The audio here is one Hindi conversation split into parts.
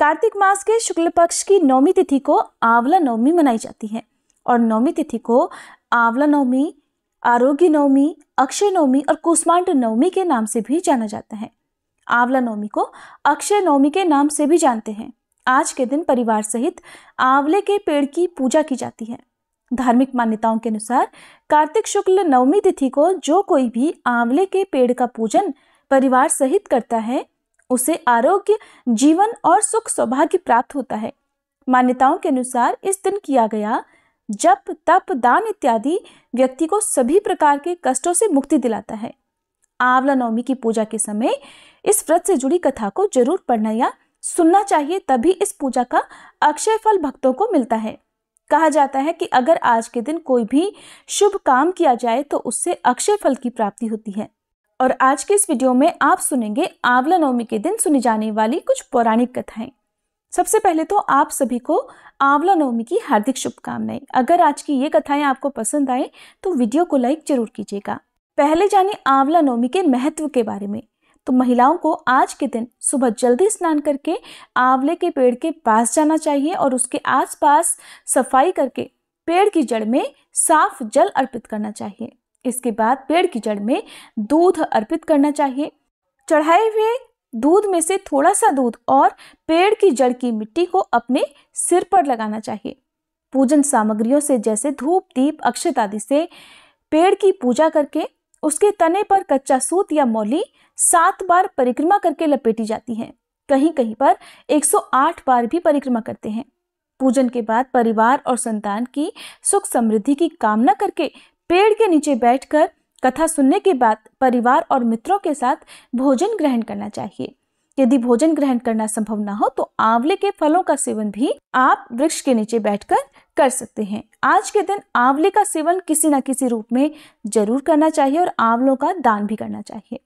कार्तिक मास के शुक्ल पक्ष की नौमी तिथि को आंवला नवमी मनाई जाती है और नौमी तिथि को आंवला नवमी, आरोग्य नवमी, अक्षय नवमी और कुष्मांड नवमी के नाम से भी जाना जाता है। आंवला नवमी को अक्षय नवमी के नाम से भी जानते हैं। आज के दिन परिवार सहित आंवले के पेड़ की पूजा की जाती है। धार्मिक मान्यताओं के अनुसार कार्तिक शुक्ल नवमी तिथि को जो कोई भी आंवले के पेड़ का पूजन परिवार सहित करता है उसे आरोग्य, जीवन और सुख सौभाग्य प्राप्त होता है। मान्यताओं के अनुसार इस दिन किया गया जप, तप, दान इत्यादि व्यक्ति को सभी प्रकार के कष्टों से मुक्ति दिलाता है। आंवला नवमी की पूजा के समय इस व्रत से जुड़ी कथा को जरूर पढ़ना या सुनना चाहिए, तभी इस पूजा का अक्षय फल भक्तों को मिलता है। कहा जाता है कि अगर आज के दिन कोई भी शुभ काम किया जाए तो उससे अक्षय फल की प्राप्ति होती है। और आज के इस वीडियो में आप सुनेंगे आंवला नवमी के दिन सुनी जाने वाली कुछ पौराणिक कथाएं। सबसे पहले तो आप सभी को आंवला नवमी की हार्दिक शुभकामनाएं। अगर आज की ये कथाएं आपको पसंद आए तो वीडियो को लाइक जरूर कीजिएगा। पहले जानिए आंवला नवमी के महत्व के बारे में। तो महिलाओं को आज के दिन सुबह जल्दी स्नान करके आंवले के पेड़ के पास जाना चाहिए और उसके आसपास सफाई करके पेड़ की जड़ में साफ जल अर्पित करना चाहिए। इसके बाद पेड़ की जड़ में दूध अर्पित करना चाहिए। चढ़ाए हुए दूध में से थोड़ा सा दूध और पेड़ की जड़ की मिट्टी को अपने सिर पर लगाना चाहिए। पूजन सामग्रियों से जैसे धूप, दीप, अक्षत आदि से पेड़ की पूजा करके उसके तने पर कच्चा सूत या मौली 7 बार परिक्रमा करके लपेटी जाती है। कहीं कहीं पर 108 बार भी परिक्रमा करते हैं। पूजन के बाद परिवार और संतान की सुख समृद्धि की कामना करके पेड़ के नीचे बैठकर कथा सुनने के बाद परिवार और मित्रों के साथ भोजन ग्रहण करना चाहिए। यदि भोजन ग्रहण करना संभव ना हो तो आंवले के फलों का सेवन भी आप वृक्ष के नीचे बैठकर कर सकते हैं। आज के दिन आंवले का सेवन किसी न किसी रूप में जरूर करना चाहिए और आंवलों का दान भी करना चाहिए।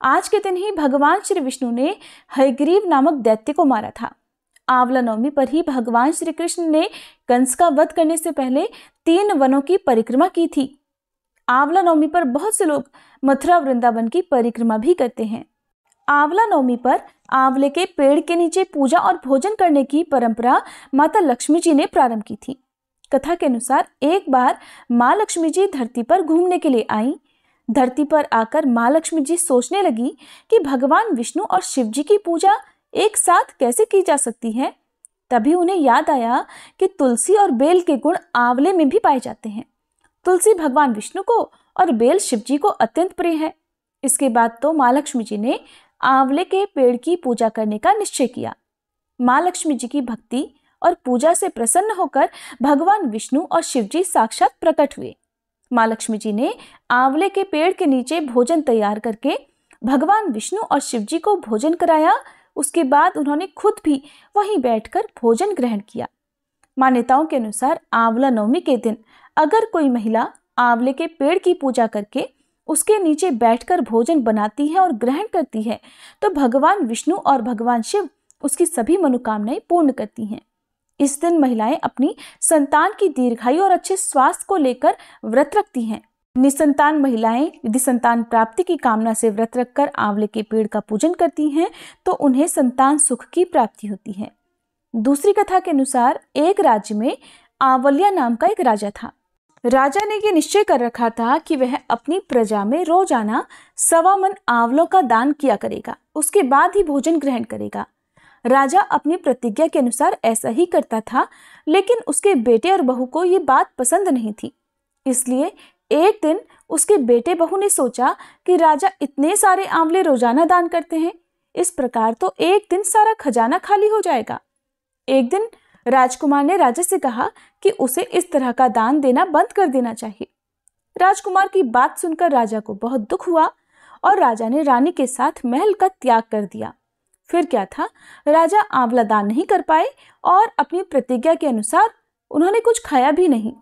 आज के दिन ही भगवान श्री विष्णु ने हयग्रीव नामक दैत्य को मारा था। आंवला नवमी पर ही भगवान श्री कृष्ण ने कंस का वध करने से पहले 3 वनों की परिक्रमा की थी। आंवला नवमी पर बहुत से लोग मथुरा वृंदावन की परिक्रमा भी करते हैं। आंवला नवमी पर आंवले के पेड़ के नीचे पूजा और भोजन करने की परंपरा माता लक्ष्मी जी ने प्रारंभ की थी। कथा के अनुसार एक बार माँ लक्ष्मी जी धरती पर घूमने के लिए आई। धरती पर आकर माँ लक्ष्मी जी सोचने लगी कि भगवान विष्णु और शिव जी की पूजा एक साथ कैसे की जा सकती है। तभी उन्हें याद आया कि तुलसी और बेल के गुण आंवले में भी पाए जाते हैं। तुलसी भगवान विष्णु को और बेल शिव जी को अत्यंत प्रिय है। इसके बाद तो माँ लक्ष्मी जी ने आंवले के पेड़ की पूजा करने का निश्चय किया। माँ लक्ष्मी जी की भक्ति और पूजा से प्रसन्न होकर भगवान विष्णु और शिव जी साक्षात प्रकट हुए। माँ लक्ष्मी जी ने आंवले के पेड़ के नीचे भोजन तैयार करके भगवान विष्णु और शिव जी को भोजन कराया। उसके बाद उन्होंने खुद भी वहीं बैठकर भोजन ग्रहण किया। मान्यताओं के अनुसार आंवला नवमी के दिन अगर कोई महिला आंवले के पेड़ की पूजा करके उसके नीचे बैठकर भोजन बनाती है और ग्रहण करती है तो भगवान विष्णु और भगवान शिव उसकी सभी मनोकामनाएं पूर्ण करती हैं। इस दिन महिलाएं अपनी संतान की दीर्घायु और अच्छे स्वास्थ्य को लेकर व्रत रखती हैं। निसंतान महिलाएं यदि संतान प्राप्ति की कामना से व्रत रखकर आंवले के पेड़ का पूजन करती हैं तो उन्हें संतान सुख की प्राप्ति होती है। दूसरी कथा के अनुसार एक राज्य में आंवल्या नाम का एक राजा था। राजा ने ये निश्चय कर रखा था कि वह अपनी प्रजा में रोजाना 1.25 मन आंवलों का दान किया करेगा। उसके बाद ही भोजन ग्रहण करेगा। राजा अपनी प्रतिज्ञा के अनुसार ऐसा ही करता था, लेकिन उसके बेटे और बहू को ये बात पसंद नहीं थी। इसलिए एक दिन उसके बेटे बहू ने सोचा कि राजा इतने सारे आंवले रोजाना दान करते हैं, इस प्रकार तो एक दिन सारा खजाना खाली हो जाएगा। एक दिन राजकुमार ने राजा से कहा कि उसे इस तरह का दान देना बंद कर देना चाहिए। राजकुमार की बात सुनकर राजा को बहुत दुख हुआ और राजा ने रानी के साथ महल का त्याग कर दिया। फिर क्या था, राजा आंवला दान नहीं कर पाए और अपनी प्रतिज्ञा के अनुसार उन्होंने कुछ खाया भी नहीं।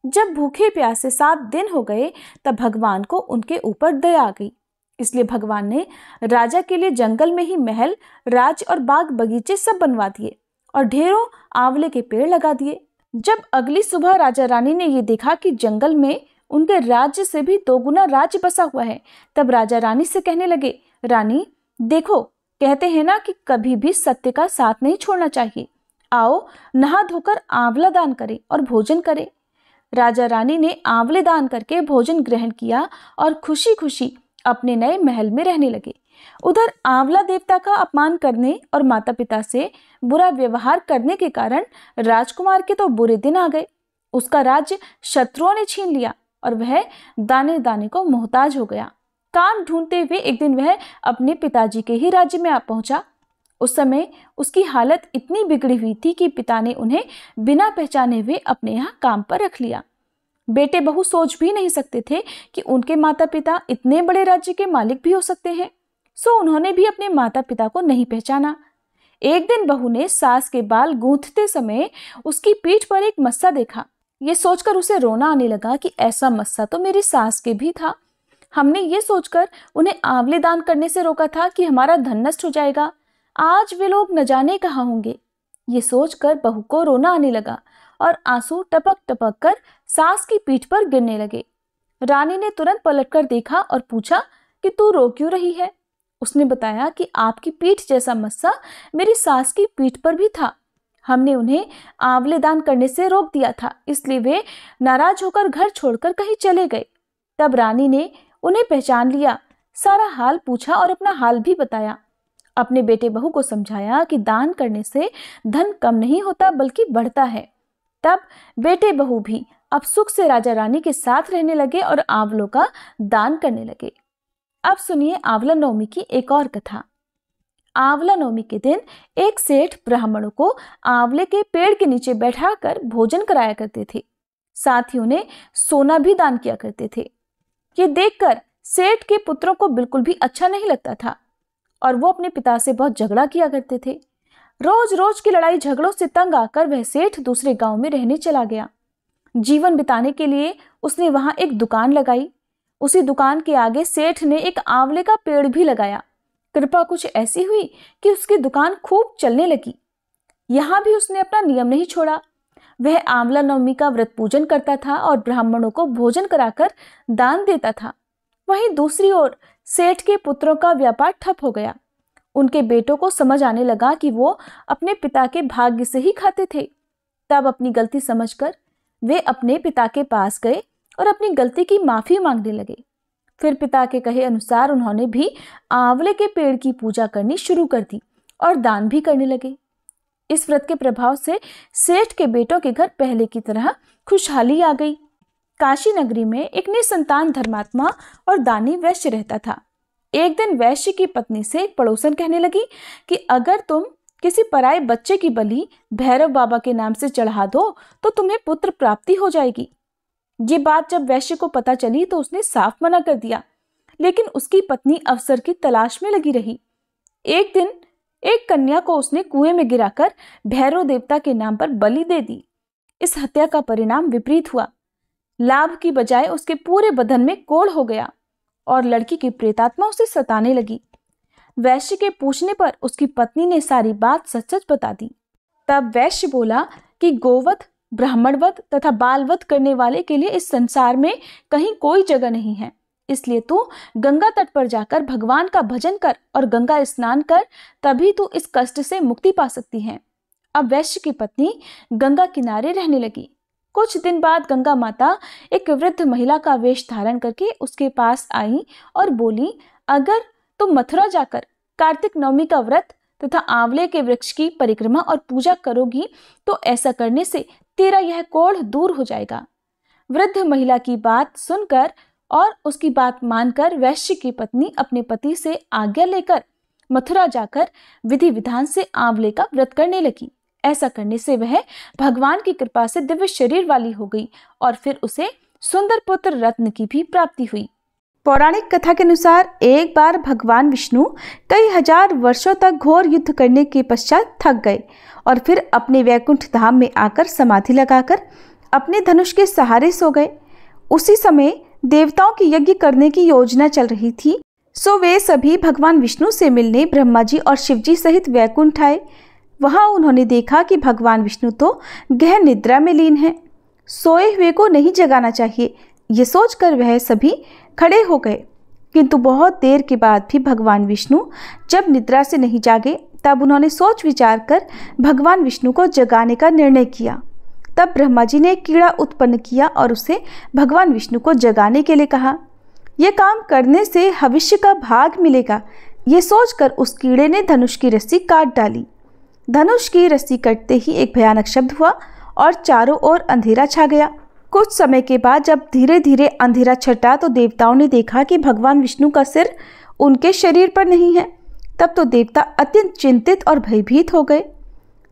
जब भूखे प्यासे 7 दिन हो गए तब भगवान को उनके ऊपर दया आ गई। इसलिए भगवान ने राजा के लिए जंगल में ही महल, राज और बाग बगीचे सब बनवा दिए और ढेरों आंवले के पेड़ लगा दिए। जब अगली सुबह राजा रानी ने ये देखा कि जंगल में उनके राज्य से भी 2 गुना राज्य बसा हुआ है, तब राजा रानी से कहने लगे, रानी देखो, कहते हैं ना कि कभी भी सत्य का साथ नहीं छोड़ना चाहिए। आओ नहा धोकर आंवला दान करें और भोजन करें। राजा रानी ने आंवले दान करके भोजन ग्रहण किया और खुशी खुशी अपने नए महल में रहने लगे। उधर आंवला देवता का अपमान करने और माता पिता से बुरा व्यवहार करने के कारण राजकुमार के तो बुरे दिन आ गए। उसका राज्य शत्रुओं ने छीन लिया और वह दाने दाने को मोहताज हो गया। काम ढूंढते हुए एक दिन वह अपने पिताजी के ही राज्य में आ पहुंचा। उस समय उसकी हालत इतनी बिगड़ी हुई थी कि पिता ने उन्हें बिना पहचाने हुए अपने यहाँ काम पर रख लिया। बेटे बहू सोच भी नहीं सकते थे कि उनके माता पिता इतने बड़े राज्य के मालिक भी हो सकते हैं, सो उन्होंने भी अपने माता पिता को नहीं पहचाना। एक दिन बहू ने सास के बाल गूंथते समय उसकी पीठ पर एक मस्सा देखा। ये सोचकर उसे रोना आने लगा कि ऐसा मस्सा तो मेरी सास के भी था। हमने ये सोचकर उन्हें आंवले दान करने से रोका था कि हमारा धन नष्ट हो जाएगा। आज वे लोग न जाने कहाँ होंगे। ये सोचकर बहू को रोना आने लगा और आंसू टपक टपक कर सास की पीठ पर गिरने लगे। रानी ने तुरंत पलटकर देखा और पूछा कि तू रो क्यों रही है। उसने बताया कि आपकी पीठ जैसा मस्सा मेरी सास की पीठ पर भी था। हमने उन्हें आंवले दान करने से रोक दिया था, इसलिए वे नाराज होकर घर छोड़कर कहीं चले गए। तब रानी ने उन्हें पहचान लिया, सारा हाल पूछा और अपना हाल भी बताया। अपने बेटे बहू को समझाया कि दान करने से धन कम नहीं होता बल्कि बढ़ता है। तब बेटे बहू भी अब सुख से राजा रानी के साथ रहने लगे और आंवलों का दान करने लगे। अब सुनिए आंवला नवमी की एक और कथा। आंवला नवमी के दिन एक सेठ ब्राह्मणों को आंवले के पेड़ के नीचे बैठाकर भोजन कराया करते थे। साथ ही उन्हें सोना भी दान किया करते थे। ये देखकर सेठ के पुत्रों को बिल्कुल भी अच्छा नहीं लगता था और वो अपने पिता से बहुत झगड़ा किया करते थे। रोज रोज की लड़ाई झगड़ों से तंग आकर वह सेठ दूसरे गांव में रहने चला गया। जीवन बिताने के लिए उसने वहां एक दुकान लगाई। उसी दुकान के आगे सेठ ने एक आंवले का पेड़ भी लगाया। कृपा कुछ ऐसी हुई कि उसकी दुकान खूब चलने लगी। यहाँ भी उसने अपना नियम नहीं छोड़ा। वह आंवला नवमी का व्रत पूजन करता था और ब्राह्मणों को भोजन कराकर दान देता था। वहीं दूसरी ओर सेठ के पुत्रों का व्यापार ठप हो गया। उनके बेटों को समझ आने लगा कि वो अपने पिता के भाग्य से ही खाते थे। तब अपनी गलती समझकर वे अपने पिता के पास गए और अपनी गलती की माफी मांगने लगे। फिर पिता के कहे अनुसार उन्होंने भी आंवले के पेड़ की पूजा करनी शुरू कर दी और दान भी करने लगे। इस व्रत के प्रभाव से सेठ के बेटों के घर पहले की तरह खुशहाली आ गई। काशी नगरी में एक निसंतान धर्मात्मा और दानी वैश्य रहता था। एक दिन वैश्य की पत्नी से एक पड़ोसन कहने लगी कि अगर तुम किसी पराये बच्चे की बलि भैरव बाबा के नाम से चढ़ा दो तो तुम्हें पुत्र प्राप्ति हो जाएगी। ये बात जब वैश्य को पता चली तो उसने साफ मना कर दिया, लेकिन उसकी पत्नी अवसर की तलाश में लगी रही। एक दिन एक कन्या को उसने कुएं में गिराकर भैरव देवता के नाम पर बलि दे दी। इस हत्या का परिणाम विपरीत हुआ। लाभ की बजाय उसके पूरे बदन में कोढ़ हो गया और लड़की की प्रेतात्मा उसे सताने लगी। वैश्य के पूछने पर उसकी पत्नी ने सारी बात सच सच बता दी। तब वैश्य बोला कि गोवध, ब्राह्मणवध तथा बालवध करने वाले के लिए इस संसार में कहीं कोई जगह नहीं है। इसलिए तू गंगा तट पर जाकर भगवान का भजन कर और गंगा स्नान कर, तभी तू इस कष्ट से मुक्ति पा सकती है। अब वैश्य की पत्नी गंगा किनारे रहने लगी। कुछ दिन बाद गंगा माता एक वृद्ध महिला का वेश धारण करके उसके पास आई और बोली, अगर तुम मथुरा जाकर कार्तिक नवमी का व्रत तथा आंवले के वृक्ष की परिक्रमा और पूजा करोगी तो ऐसा करने से तेरा यह कोढ़ दूर हो जाएगा। वृद्ध महिला की बात सुनकर और उसकी बात मानकर वैश्य की पत्नी अपने पति से आज्ञा लेकर मथुरा जाकर विधि विधान से आंवले का व्रत करने लगी। ऐसा करने से वह भगवान की कृपा से दिव्य शरीर वाली हो गई और फिर उसे सुंदर पुत्र रत्न की भी प्राप्ति हुई। पौराणिक कथा के अनुसार एक बार भगवान विष्णु कई हजार वर्षों तक घोर युद्ध करने के पश्चात थक गए और फिर अपने वैकुंठ धाम में आकर समाधि लगाकर अपने धनुष के सहारे सो गए। उसी समय देवताओं की यज्ञ करने की योजना चल रही थी। सो वे सभी भगवान विष्णु से मिलने ब्रह्मा जी और शिव जी सहित वैकुंठ आए। वहां उन्होंने देखा कि भगवान विष्णु तो गहन निद्रा में लीन हैं। सोए हुए को नहीं जगाना चाहिए, ये सोचकर वह सभी खड़े हो गए। किंतु बहुत देर के बाद भी भगवान विष्णु जब निद्रा से नहीं जागे, तब उन्होंने सोच विचार कर भगवान विष्णु को जगाने का निर्णय किया। तब ब्रह्मा जी ने एक कीड़ा उत्पन्न किया और उसे भगवान विष्णु को जगाने के लिए कहा। यह काम करने से भविष्य का भाग मिलेगा, ये सोचकर उस कीड़े ने धनुष की रस्सी काट डाली। धनुष की रस्सी कटते ही एक भयानक शब्द हुआ और चारों ओर अंधेरा छा गया। कुछ समय के बाद जब धीरे धीरे अंधेरा छटा तो देवताओं ने देखा कि भगवान विष्णु का सिर उनके शरीर पर नहीं है। तब तो देवता अत्यंत चिंतित और भयभीत हो गए।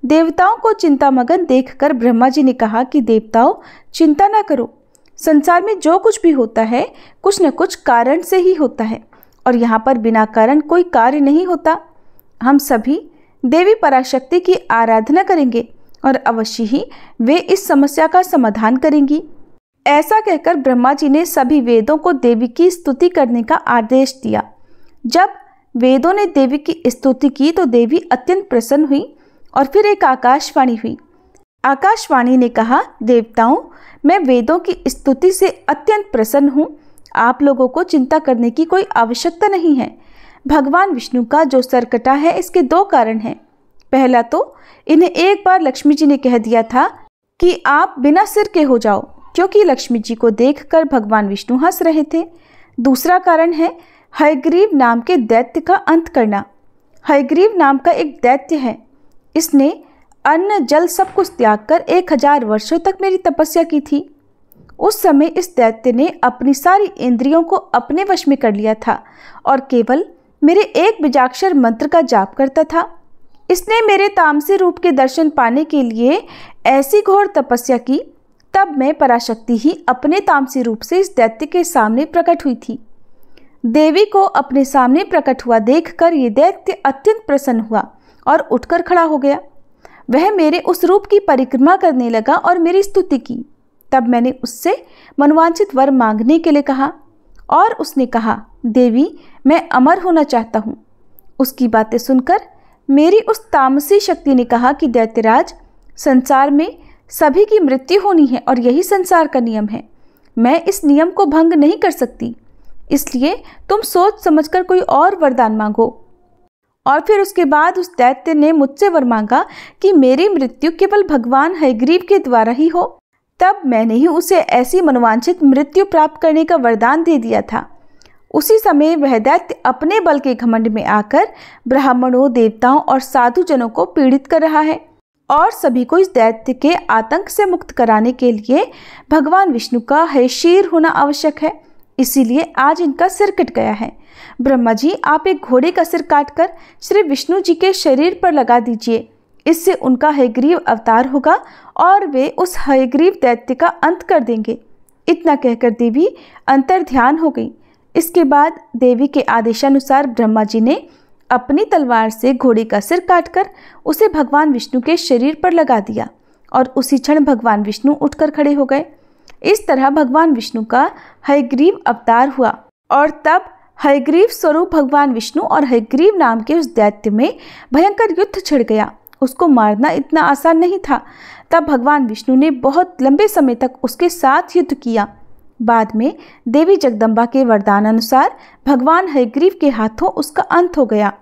देवताओं को चिंतामग्न देखकर ब्रह्मा जी ने कहा कि देवताओं, चिंता ना करो, संसार में जो कुछ भी होता है कुछ न कुछ कारण से ही होता है और यहाँ पर बिना कारण कोई कार्य नहीं होता। हम सभी देवी पराशक्ति की आराधना करेंगे और अवश्य ही वे इस समस्या का समाधान करेंगी। ऐसा कहकर ब्रह्मा जी ने सभी वेदों को देवी की स्तुति करने का आदेश दिया। जब वेदों ने देवी की स्तुति की तो देवी अत्यंत प्रसन्न हुई और फिर एक आकाशवाणी हुई। आकाशवाणी ने कहा, देवताओं, मैं वेदों की स्तुति से अत्यंत प्रसन्न हूँ। आप लोगों को चिंता करने की कोई आवश्यकता नहीं है। भगवान विष्णु का जो सर कटा है इसके दो कारण हैं। पहला तो इन्हें एक बार लक्ष्मी जी ने कह दिया था कि आप बिना सिर के हो जाओ, क्योंकि लक्ष्मी जी को देखकर भगवान विष्णु हंस रहे थे। दूसरा कारण है हयग्रीव नाम के दैत्य का अंत करना। हयग्रीव नाम का एक दैत्य है, इसने अन्न जल सब कुछ त्याग कर 1000 वर्षों तक मेरी तपस्या की थी। उस समय इस दैत्य ने अपनी सारी इंद्रियों को अपने वश में कर लिया था और केवल मेरे एक बीजाक्षर मंत्र का जाप करता था। इसने मेरे तामसी रूप के दर्शन पाने के लिए ऐसी घोर तपस्या की। तब मैं पराशक्ति ही अपने तामसी रूप से इस दैत्य के सामने प्रकट हुई थी। देवी को अपने सामने प्रकट हुआ देखकर ये दैत्य अत्यंत प्रसन्न हुआ और उठकर खड़ा हो गया। वह मेरे उस रूप की परिक्रमा करने लगा और मेरी स्तुति की। तब मैंने उससे मनवांछित वर मांगने के लिए कहा और उसने कहा, देवी, मैं अमर होना चाहता हूँ। उसकी बातें सुनकर मेरी उस तामसी शक्ति ने कहा कि दैत्यराज, संसार में सभी की मृत्यु होनी है और यही संसार का नियम है। मैं इस नियम को भंग नहीं कर सकती, इसलिए तुम सोच समझकर कोई और वरदान मांगो। और फिर उसके बाद उस दैत्य ने मुझसे वर मांगा कि मेरी मृत्यु केवल भगवान हयग्रीव के द्वारा ही हो। तब मैंने ही उसे ऐसी मनोवांछित मृत्यु प्राप्त करने का वरदान दे दिया था। उसी समय वह दैत्य अपने बल के घमंड में आकर ब्राह्मणों, देवताओं और साधु जनों को पीड़ित कर रहा है और सभी को इस दैत्य के आतंक से मुक्त कराने के लिए भगवान विष्णु का हयशीर होना आवश्यक है। इसीलिए आज इनका सिर कट गया है। ब्रह्मा जी, आप एक घोड़े का सिर काटकर श्री विष्णु जी के शरीर पर लगा दीजिए। इससे उनका हयग्रीव अवतार होगा और वे उस हयग्रीव दैत्य का अंत कर देंगे। इतना कहकर देवी अंतर ध्यान हो गई। इसके बाद देवी के आदेशानुसार ब्रह्मा जी ने अपनी तलवार से घोड़े का सिर काटकर उसे भगवान विष्णु के शरीर पर लगा दिया और उसी क्षण भगवान विष्णु उठकर खड़े हो गए। इस तरह भगवान विष्णु का हयग्रीव अवतार हुआ और तब हयग्रीव स्वरूप भगवान विष्णु और हयग्रीव नाम के उस दैत्य में भयंकर युद्ध छिड़ गया। उसको मारना इतना आसान नहीं था। तब भगवान विष्णु ने बहुत लंबे समय तक उसके साथ युद्ध किया। बाद में देवी जगदम्बा के वरदान अनुसार भगवान हयग्रीव के हाथों उसका अंत हो गया।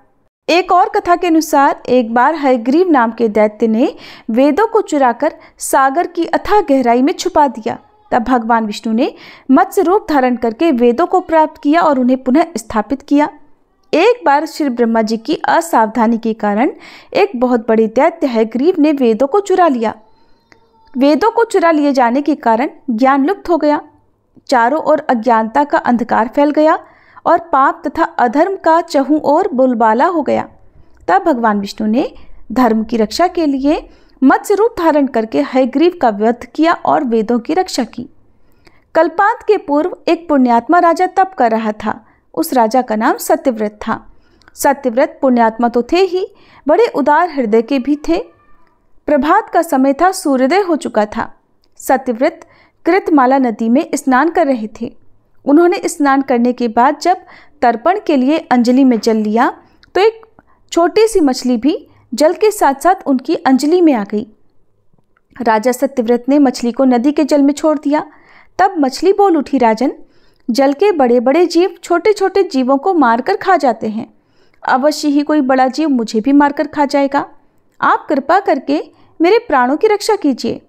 एक और कथा के अनुसार एक बार हयग्रीव नाम के दैत्य ने वेदों को चुराकर सागर की अथाह गहराई में छुपा दिया। तब भगवान विष्णु ने मत्स्य रूप धारण करके वेदों को प्राप्त किया और उन्हें पुनः स्थापित किया। एक बार श्री ब्रह्मा जी की असावधानी के कारण एक बहुत बड़े दैत्य हयग्रीव ने वेदों को चुरा लिया। वेदों को चुरा लिए जाने के कारण ज्ञान लुप्त हो गया। चारों ओर अज्ञानता का अंधकार फैल गया और पाप तथा अधर्म का चहुं ओर बोलबाला हो गया। तब भगवान विष्णु ने धर्म की रक्षा के लिए मत्स्य रूप धारण करके हयग्रीव का वध किया और वेदों की रक्षा की। कल्पांत के पूर्व एक पुण्यात्मा राजा तप कर रहा था। उस राजा का नाम सत्यव्रत था। सत्यव्रत पुण्यात्मा तो थे ही, बड़े उदार हृदय के भी थे। प्रभात का समय था, सूर्योदय हो चुका था। सत्यव्रत कृतमाला नदी में स्नान कर रहे थे। उन्होंने स्नान करने के बाद जब तर्पण के लिए अंजलि में जल लिया तो एक छोटी सी मछली भी जल के साथ साथ उनकी अंजलि में आ गई। राजा सत्यव्रत ने मछली को नदी के जल में छोड़ दिया। तब मछली बोल उठी, राजन, जल के बड़े बड़े जीव छोटे छोटे जीवों को मारकर खा जाते हैं। अवश्य ही कोई बड़ा जीव मुझे भी मारकर खा जाएगा। आप कृपा करके मेरे प्राणों की रक्षा कीजिए।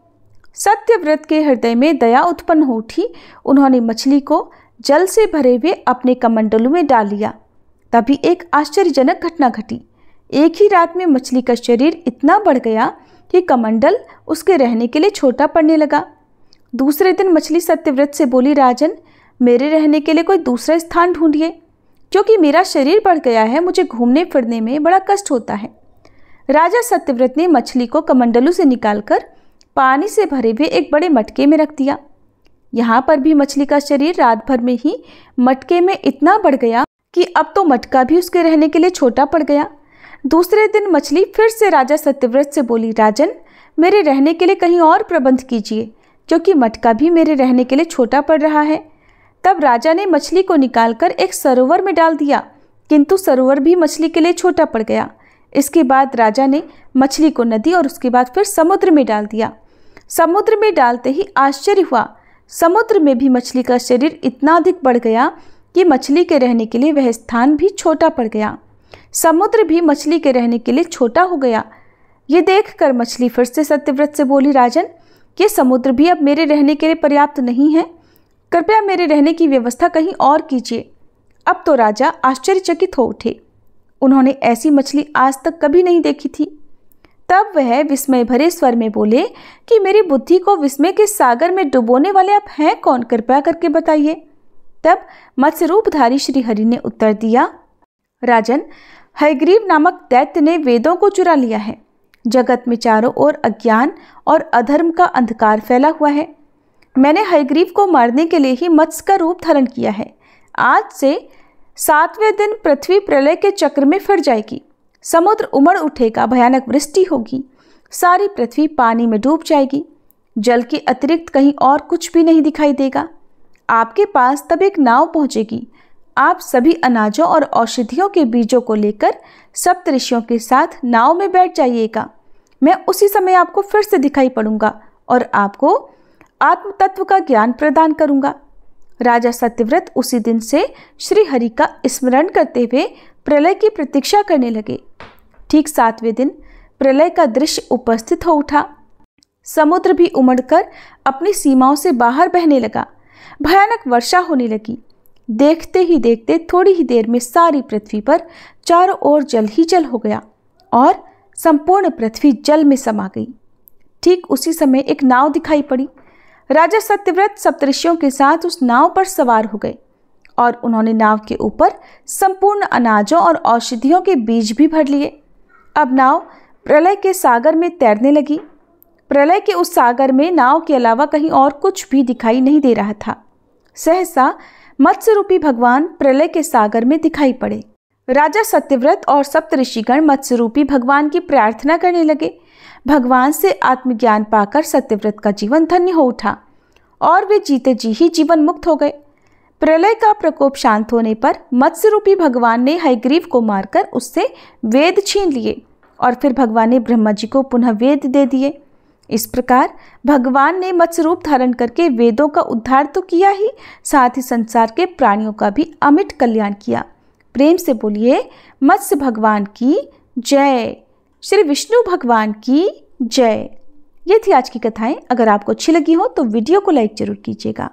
सत्यव्रत के हृदय में दया उत्पन्न हो उठी। उन्होंने मछली को जल से भरे हुए अपने कमंडलों में डाल लिया। तभी एक आश्चर्यजनक घटना घटी। एक ही रात में मछली का शरीर इतना बढ़ गया कि कमंडल उसके रहने के लिए छोटा पड़ने लगा। दूसरे दिन मछली सत्यव्रत से बोली, राजन, मेरे रहने के लिए कोई दूसरा स्थान ढूंढिए, क्योंकि मेरा शरीर बढ़ गया है, मुझे घूमने फिरने में बड़ा कष्ट होता है। राजा सत्यव्रत ने मछली को कमंडलों से निकालकर पानी से भरे हुए एक बड़े मटके में रख दिया। यहाँ पर भी मछली का शरीर रात भर में ही मटके में इतना बढ़ गया कि अब तो मटका भी उसके रहने के लिए छोटा पड़ गया। दूसरे दिन मछली फिर से राजा सत्यव्रत से बोली, राजन, मेरे रहने के लिए कहीं और प्रबंध कीजिए, क्योंकि मटका भी मेरे रहने के लिए छोटा पड़ रहा है। तब राजा ने मछली को निकालकर एक सरोवर में डाल दिया, किंतु सरोवर भी मछली के लिए छोटा पड़ गया। इसके बाद राजा ने मछली को नदी और उसके बाद फिर समुद्र में डाल दिया। समुद्र में डालते ही आश्चर्य हुआ, समुद्र में भी मछली का शरीर इतना अधिक बढ़ गया कि मछली के रहने के लिए वह स्थान भी छोटा पड़ गया। समुद्र भी मछली के रहने के लिए छोटा हो गया। ये देखकर मछली फिर से सत्यव्रत से बोली, राजन, ये समुद्र भी अब मेरे रहने के लिए पर्याप्त नहीं है, कृपया मेरे रहने की व्यवस्था कहीं और कीजिए। अब तो राजा आश्चर्यचकित हो उठे। उन्होंने ऐसी मछली आज तक कभी नहीं देखी थी। तब वह विस्मय भरे स्वर में बोले कि मेरी बुद्धि को विस्मय के सागर में डुबोने वाले आप हैं कौन, कृपया करके बताइए। तब मत्स्य रूपधारी श्री हरि ने उत्तर दिया, राजन, हयग्रीव नामक दैत्य ने वेदों को चुरा लिया है। जगत में चारों ओर अज्ञान और अधर्म का अंधकार फैला हुआ है। मैंने हयग्रीव को मारने के लिए ही मत्स्य का रूप धारण किया है। आज से 7वें दिन पृथ्वी प्रलय के चक्र में फिर जाएगी। समुद्र उमड़ उठेगा, भयानक वृष्टि होगी, सारी पृथ्वी पानी में डूब जाएगी। जल के अतिरिक्त कहीं और कुछ भी नहीं दिखाई देगा। आपके पास तब एक नाव पहुंचेगी। आप सभी अनाजों और औषधियों के बीजों को लेकर सप्तऋषियों के साथ नाव में बैठ जाइएगा। मैं उसी समय आपको फिर से दिखाई पड़ूंगा और आपको आत्म तत्व का ज्ञान प्रदान करूंगा। राजा सत्यव्रत उसी दिन से श्री हरि का स्मरण करते हुए प्रलय की प्रतीक्षा करने लगे। ठीक 7वें दिन प्रलय का दृश्य उपस्थित हो उठा। समुद्र भी उमड़कर अपनी सीमाओं से बाहर बहने लगा। भयानक वर्षा होने लगी। देखते ही देखते थोड़ी ही देर में सारी पृथ्वी पर चारों ओर जल ही जल हो गया और संपूर्ण पृथ्वी जल में समा गई। ठीक उसी समय एक नाव दिखाई पड़ी। राजा सत्यव्रत सप्तऋषियों के साथ उस नाव पर सवार हो गए और उन्होंने नाव के ऊपर संपूर्ण अनाजों और औषधियों के बीज भी भर लिए। अब नाव प्रलय के सागर में तैरने लगी। प्रलय के उस सागर में नाव के अलावा कहीं और कुछ भी दिखाई नहीं दे रहा था। सहसा मत्स्य रूपी भगवान प्रलय के सागर में दिखाई पड़े। राजा सत्यव्रत और सप्तऋषिगण मत्स्य रूपी भगवान की प्रार्थना करने लगे। भगवान से आत्मज्ञान पाकर सत्यव्रत का जीवन धन्य हो उठा और वे जीते जी ही जीवन मुक्त हो गए। प्रलय का प्रकोप शांत होने पर मत्स्य रूपी भगवान ने हयग्रीव को मारकर उससे वेद छीन लिए और फिर भगवान ने ब्रह्मा जी को पुनः वेद दे दिए। इस प्रकार भगवान ने मत्स्य रूप धारण करके वेदों का उद्धार तो किया ही, साथ ही संसार के प्राणियों का भी अमिट कल्याण किया। प्रेम से बोलिए मत्स्य भगवान की जय, श्री विष्णु भगवान की जय। ये थी आज की कथाएं। अगर आपको अच्छी लगी हो तो वीडियो को लाइक जरूर कीजिएगा।